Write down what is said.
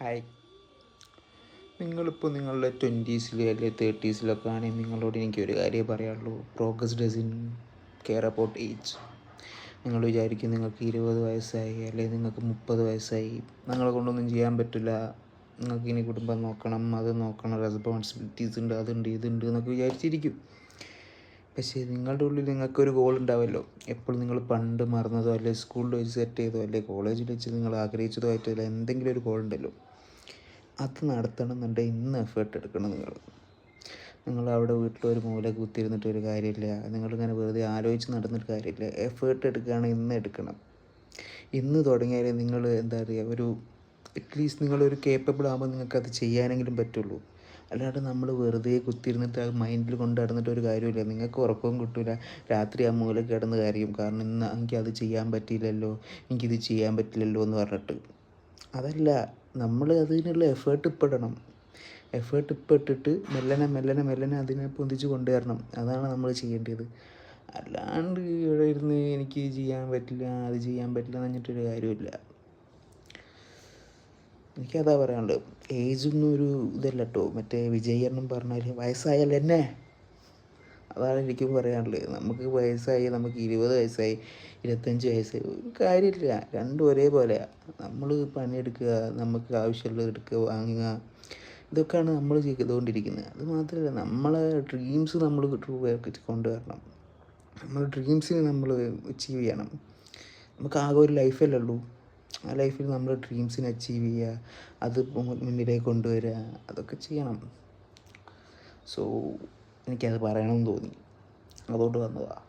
Hi, നിങ്ങളിപ്പോൾ നിങ്ങളുടെ 20s അല്ലെങ്കിൽ 30s ആണെങ്കിൽ നിങ്ങളോട് എനിക്കൊരു കാര്യം പറയാനുള്ളൂ. Progress dozen care about age. നിങ്ങൾ വിചാരിക്കും നിങ്ങൾക്ക് 20 വയസ്സായി അല്ലെങ്കിൽ നിങ്ങൾക്ക് 30 വയസ്സായി, നിങ്ങളെ കൊണ്ടൊന്നും ചെയ്യാൻ പറ്റില്ല, നിങ്ങൾക്ക് ഇനി കുടുംബം നോക്കണം, അത് നോക്കണം, റെസ്പോൺസിബിലിറ്റീസ് ഉണ്ട്, അതുണ്ട് ഇതുണ്ട് എന്നൊക്കെ വിചാരിച്ചിരിക്കും. പക്ഷേ നിങ്ങളുടെ ഉള്ളിൽ നിങ്ങൾക്കൊരു ഗോൾ ഉണ്ടാവുമല്ലോ. എപ്പോഴും നിങ്ങൾ പണ്ട് മറന്നതോ അല്ലെങ്കിൽ സ്കൂളിൽ വെച്ച് സെറ്റ് ചെയ്തോ അല്ലെങ്കിൽ കോളേജിൽ വെച്ച് നിങ്ങൾ ആഗ്രഹിച്ചതോ ആയിട്ടില്ല എന്തെങ്കിലും ഒരു ഗോൾ ഉണ്ടല്ലോ. അത് നടത്തണം എന്നുണ്ടെങ്കിൽ ഇന്ന് എഫേർട്ട് എടുക്കണം. നിങ്ങളവിടെ വീട്ടിലൊരു മൂല കുത്തിയിരുന്നിട്ട് ഒരു കാര്യമില്ല. നിങ്ങളിങ്ങനെ വെറുതെ ആലോചിച്ച് നടന്നിട്ട് കാര്യമില്ല. എഫേർട്ട് എടുക്കുകയാണെങ്കിൽ ഇന്ന് എടുക്കണം. ഇന്ന് തുടങ്ങിയാൽ നിങ്ങൾ എന്താ പറയുക, അറ്റ്ലീസ്റ്റ് നിങ്ങളൊരു കേപ്പബിൾ ആകുമ്പോൾ നിങ്ങൾക്കത് ചെയ്യാനെങ്കിലും പറ്റുള്ളൂ. അല്ലാണ്ട് നമ്മൾ വെറുതെ കുത്തിയിരുന്നിട്ട് അത് മൈൻഡിൽ കൊണ്ട് നടന്നിട്ട് ഒരു കാര്യമില്ല. നിങ്ങൾക്ക് ഉറക്കവും കിട്ടില്ല. രാത്രി ആ മൂല കിടന്ന് കാര്യം, കാരണം ഇന്ന് എനിക്കത് ചെയ്യാൻ പറ്റിയില്ലല്ലോ, എനിക്കിത് ചെയ്യാൻ പറ്റില്ലല്ലോ എന്ന് പറഞ്ഞിട്ട്. അതല്ല, നമ്മൾ അതിനുള്ള എഫേർട്ട് ഇപ്പിടണം. എഫേർട്ട് ഇട്ടിട്ട് മെല്ലനെ അതിനെ പൊന്തിച്ച് കൊണ്ടുവരണം. അതാണ് നമ്മൾ ചെയ്യേണ്ടത്. അല്ലാണ്ട് ഇവിടെ ഇരുന്ന് എനിക്ക് ചെയ്യാൻ പറ്റില്ല, അത് ചെയ്യാൻ പറ്റില്ല എന്ന് പറഞ്ഞിട്ടൊരു കാര്യമില്ല. എനിക്കതാ പറയാനുള്ളത്. ഏജൊന്നും ഒരു ഇതല്ല കേട്ടോ. മറ്റേ വിജയ് പറഞ്ഞാൽ വയസ്സായാൽ എന്നെ, അതാണ് എനിക്കും പറയാനുള്ളത്. നമുക്ക് വയസ്സായി, നമുക്ക് 20 വയസ്സായി, 25 വയസ്സായി, ഒരു കാര്യമില്ല. രണ്ടും ഒരേപോലെയാണ്. നമ്മൾ പണിയെടുക്കുക, നമുക്ക് ആവശ്യമുള്ളത് എടുക്കുക, വാങ്ങുക, ഇതൊക്കെയാണ് നമ്മൾ ചെയ്തുകൊണ്ടിരിക്കുന്നത്. അത് മാത്രമല്ല, നമ്മളെ ഡ്രീംസ് നമ്മൾ കൊണ്ടുവരണം. നമ്മളെ ഡ്രീംസിനെ നമ്മൾ അച്ചീവ് ചെയ്യണം. നമുക്ക് ആകെ ഒരു ലൈഫല്ലേ ഉള്ളൂ. ആ ലൈഫിൽ നമ്മൾ ഡ്രീംസിനെ അച്ചീവ് ചെയ്യുക, അത് മുന്നിലേക്ക് കൊണ്ടുവരിക, അതൊക്കെ ചെയ്യണം. സോ എനിക്കത് പറയണമെന്ന് തോന്നി, അതുകൊണ്ട് വന്നതാണ്.